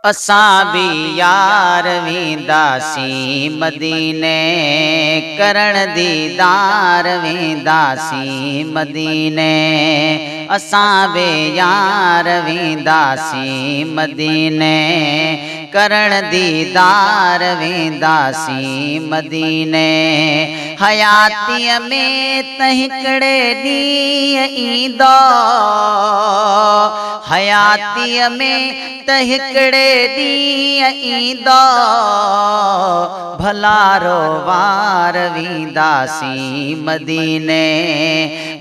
असां भी यार वेंदासी मदीने, करण दीदार वेंदासी मदीने। असां भी यार वेंदासी मदीने, करण दीदार वेंदासी मदीने। हयातीअ में त हिकिड़े ॾींहुं ईंदो, हयातीअ में त हिकिड़े ॾींहुं ईंदो, भलारो वार वेंदासी मदीने,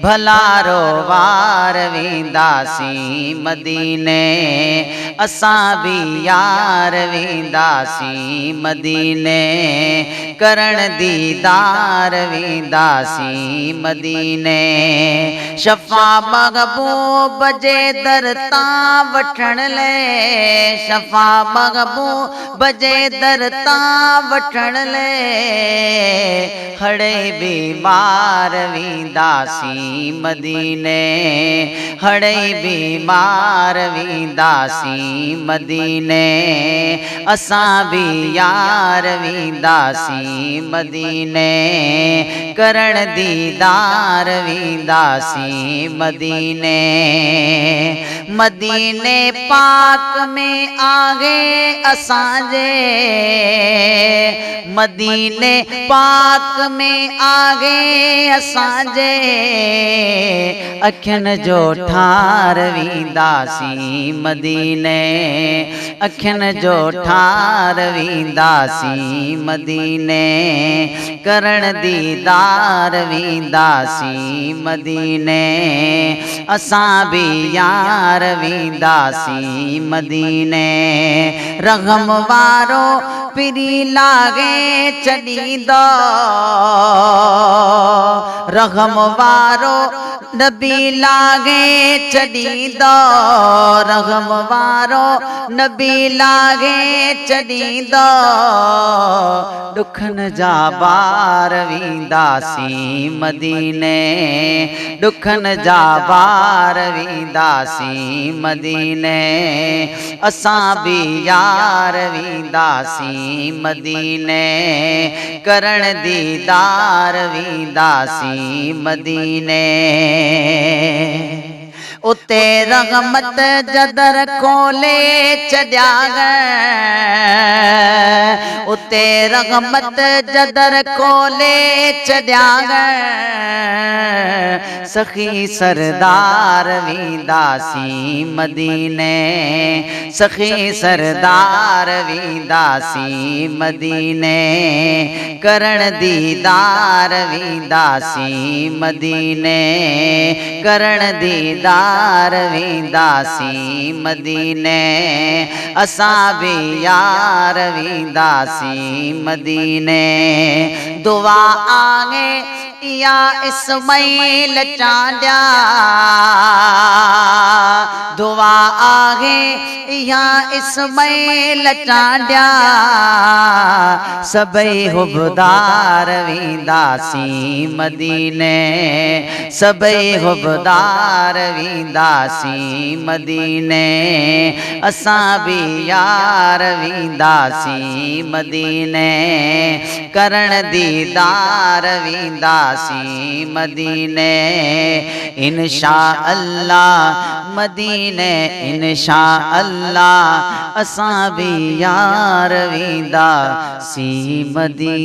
भलारो वार वेंदासी मदीने। असां भी यार वेंदासी मदीने, करण दीदार वेंदासी मदीने। शफ़ा महबूब जे दर तां वठण ले, शफ़ा महबूब जे दर तां वठण ले, हड़े बीमार वेंदासी मदीने, हड़े बीमार वेंदासी मदीने। असां भी यार वेंदासी मदीने, करण दीदार वेंदासी मदीने। मदीने पाक में आगे असांजे, मदीने पाक में आगे असांजे, अखियुनि जो ठार वेंदासी मदीने, अखियुनि जो ठार वेंदासी मदीने। करण दीदार वेंदासी मदीने, असां भी यार वेंदासी मदीने। रग़म वारो पिरी लागे छॾींदो, रग़म वारो नबी लागे छॾींदो, रग़म वारो नबी लागे छॾींदो। ॾुखनि जा बार वेंदासी मदीने, ॾुखनि जा बार वेंदासी मदीने। असां भी यार वेंदासी मदीने, करण दीदार वेंदासी मदीने। उते रहमत जदर खोले छॾिया गए, उते रहमत जदर खोले छॾिया गए। सखी सरदार वेंदासी मदीने, सखी सरदार वेंदासी मदीने। करण दीदार वेंदासी मदीने, करण दीदार वेंदासी मदीने। असां भी यार वेंदासी मदीने। दुआ आगे या इस्माइल चांडिया, दुआ आगे या इस्माइल चांडिया। सभई हुबदार वेंदासी मदीने, सभई हुबदार वेंदासी मदीने। असां भी यार वेंदासी मदीने, करण दीदार वेंदासी मदीने। इंशा अल्लाह मदीने, इंशा अल्लाह असां भी यार वेंदासी मदीने।